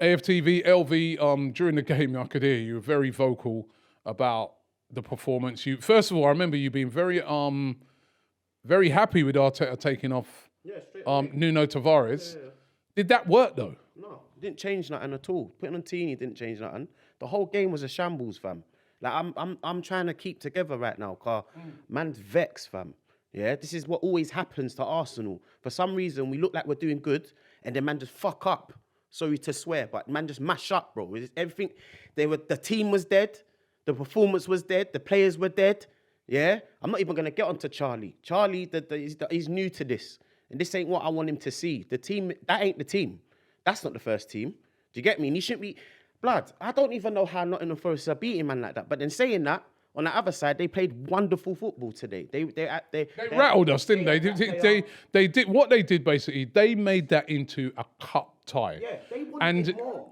AFTV, LV, during the game, I could hear you were very vocal about the performance. First of all, I remember you being very happy with Arteta taking off Nuno Tavares. Yeah. Did that work though? No, it didn't change nothing at all. Putting on Tini didn't change nothing. The whole game was a shambles, fam. Like I'm trying to keep together right now, cause man's vexed, fam. Yeah, this is what always happens to Arsenal. For some reason, we look like we're doing good, and then man just fuck up. Sorry to swear, but man just mash up, bro. Everything. The team was dead. The performance was dead. The players were dead. Yeah, I'm not even gonna get onto Charlie. Charlie, he's new to this, and this ain't what I want him to see. The team, that ain't the team. That's not the first team. Do you get me? And he shouldn't be. Blood, I don't even know how Nottingham Forest are beating man like that. But then saying that, on the other side, they played wonderful football today. They rattled us, didn't they? They did what they did basically. They made that into a cup tie. Yeah, they wanted it more.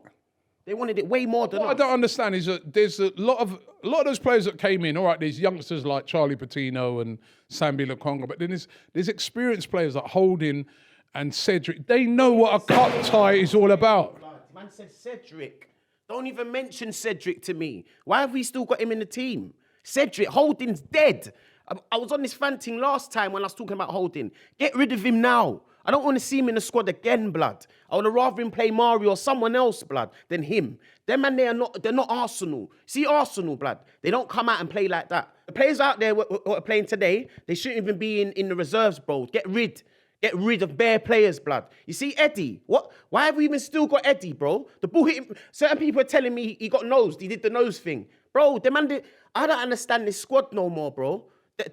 They wanted it way more than us. What I don't understand is that there's a lot of those players that came in. All right, there's youngsters like Charlie Patino and Sambi Lokonga, but then there's experienced players like Holding and Cedric. They know what a cup tie is all about. Man said Cedric. Don't even mention Cedric to me. Why have we still got him in the team? Cedric, Holding's dead. I was on this fanting last time when I was talking about Holding. Get rid of him now. I don't want to see him in the squad again, blood. I would rather him play Mario or someone else, blood, than him. Them man, they're not Arsenal. See Arsenal, blood. They don't come out and play like that. The players out there who are playing today, they shouldn't even be in the reserves, bro. Get rid of bare players, blood. You see Eddie? What? Why have we even still got Eddie, bro? The ball hit him. Certain people are telling me he got nosed. He did the nose thing. Bro, I don't understand this squad no more, bro.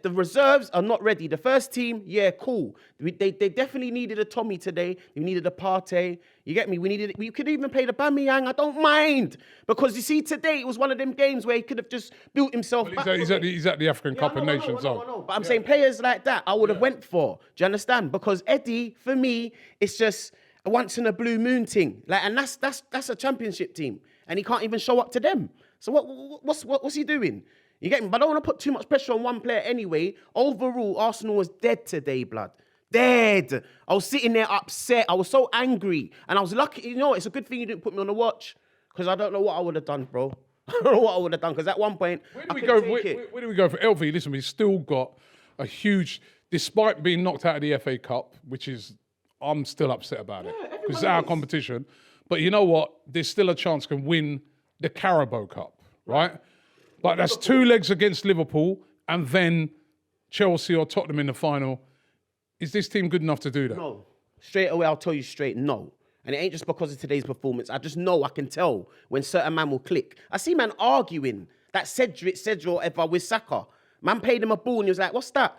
The reserves are not ready. The first team, yeah, cool. They definitely needed a Tommy today. We needed a Partey. You get me? We could even play the Bamiyang. I don't mind. Because you see, today it was one of them games where he could have just built himself back. He's at the African Cup of Nations. I know. But I'm saying players like that, I would have went for. Do you understand? Because Eddie, for me, it's just a once in a blue moon thing. Like, and that's a championship team. And he can't even show up to them. So what's he doing? You get me? But I don't want to put too much pressure on one player anyway. Overall, Arsenal was dead today, blood. Dead. I was sitting there upset. I was so angry. And I was lucky. You know, it's a good thing you didn't put me on the watch. Because I don't know what I would have done, bro. I don't know what I would have done. Because at one point, where do we go for LV? Listen, we've still got a huge, despite being knocked out of the FA Cup, which is, I'm still upset about it. Because it's our competition. But you know what? There's still a chance can win the Carabao Cup, right? But that's 2 legs against Liverpool and then Chelsea or Tottenham in the final. Is this team good enough to do that? No. Straight away, I'll tell you straight, no. And it ain't just because of today's performance. I just know, I can tell when certain man will click. I see man arguing that Cedric or whatever with Saka. Man played him a ball and he was like, what's that?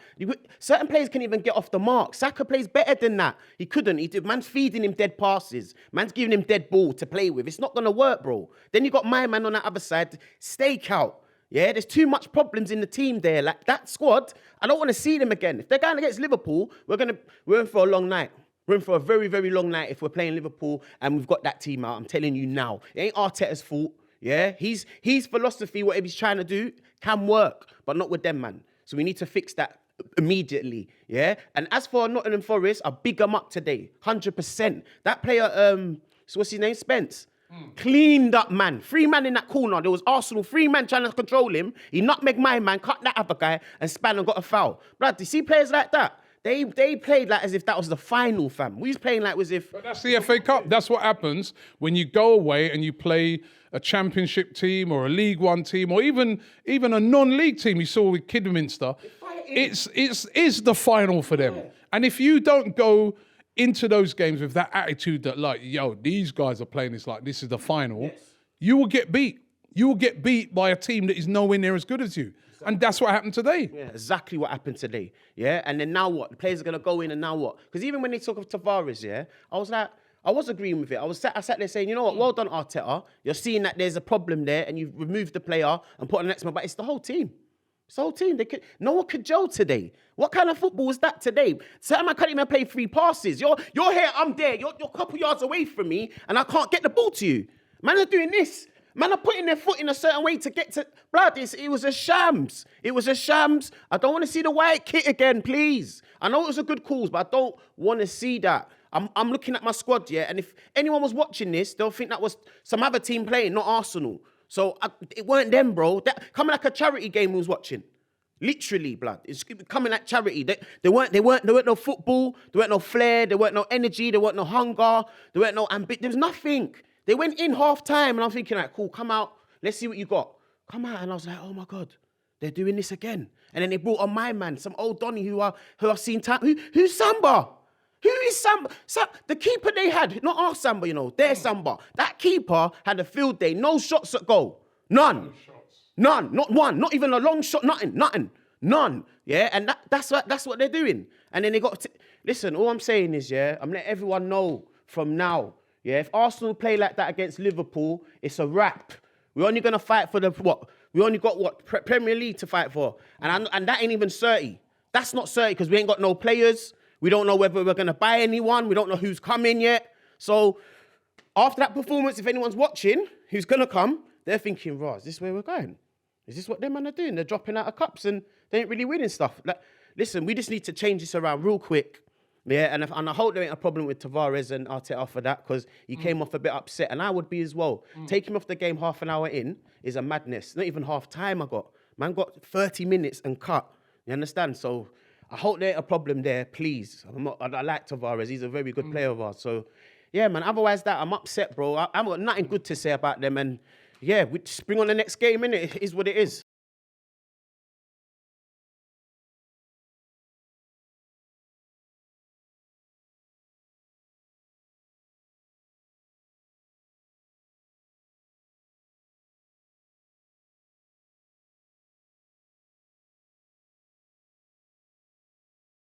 Certain players can't even get off the mark. Saka plays better than that. He couldn't. Man's feeding him dead passes. Man's giving him dead ball to play with. It's not going to work, bro. Then you got my man on that other side, stake out. Yeah, there's too much problems in the team there. Like that squad, I don't want to see them again. If they're going against Liverpool, we're in for a long night. We're in for a very, very long night if we're playing Liverpool and we've got that team out. I'm telling you now. It ain't Arteta's fault. Yeah, his philosophy, whatever he's trying to do, can work, but not with them, man. So we need to fix that immediately. Yeah, and as for Nottingham Forest, I big them up today, 100%. That player, so what's his name? Spence. Cleaned up, man. 3 man in that corner. There was Arsenal, 3 man trying to control him. He nutmegged my man, cut that other guy, and span and got a foul. Blood, you see players like that? They played like as if that was the final, fam. We was playing like as if... But that's the FA Cup. That's what happens when you go away and you play a championship team or a League One team or even a non-league team you saw with Kidderminster. It's the final for them. Yeah. And if you don't go into those games with that attitude that like, yo, these guys are playing this like this is the final, you will get beat. You will get beat by a team that is nowhere near as good as you. Exactly. And that's what happened today. Yeah, exactly what happened today. Yeah, and then now what? The players are going to go in and now what? Because even when they talk of Tavares, yeah, I was agreeing with it. I sat there saying, you know what, well done, Arteta. You're seeing that there's a problem there and you've removed the player and put on the next one, but it's the whole team. It's the whole team. No one could gel today. What kind of football was that today? Certain man can't even play 3 passes. You're here, I'm there. You're a couple yards away from me and I can't get the ball to you. Man are doing this. Man are putting their foot in a certain way to get to... Blood, it was a shams. It was a shams. I don't want to see the white kit again, please. I know it was a good cause, but I don't want to see that. I'm looking at my squad, yeah, and if anyone was watching this, they'll think that was some other team playing, not Arsenal. So it weren't them, bro. That coming like a charity game we was watching. Literally, blood. It's coming like charity. There weren't no football, there weren't no flair, there weren't no energy, there weren't no hunger, there weren't no ambition. There was nothing. They went in half time, and I'm thinking, like, cool, come out, let's see what you got. Come out, and I was like, oh my God, they're doing this again. And then they brought on my man, some old Donny who I've seen time. Who's Samba? Who is Samba? The keeper they had, not our Samba, you know, their Samba. That keeper had a field day, no shots at goal, none. None, not one, not even a long shot, nothing, none. Yeah, and that's what they're doing. And then they got listen. All I'm saying is, yeah, I'm letting everyone know from now. Yeah, if Arsenal play like that against Liverpool, it's a wrap. We're only gonna fight for the what? We only got what Premier League to fight for, and that ain't even 30. That's not 30 because we ain't got no players. We don't know whether we're gonna buy anyone. We don't know who's coming yet. So after that performance, if anyone's watching, who's gonna come? They're thinking, "Right, is this where we're going? Is this what them man are doing? They're dropping out of cups and they ain't really winning stuff." Like, listen, we just need to change this around real quick. Yeah, and I hope there ain't a problem with Tavares and Arteta for that because he came off a bit upset, and I would be as well. Taking him off the game half an hour in is a madness. Not even half time Man got 30 minutes and cut. You understand? So I hope there ain't a problem there, please. I like Tavares. He's a very good player of ours. So, yeah, man, otherwise that, I'm upset, bro. I've got nothing good to say about them, and yeah, we just bring on the next game, innit? It is what it is.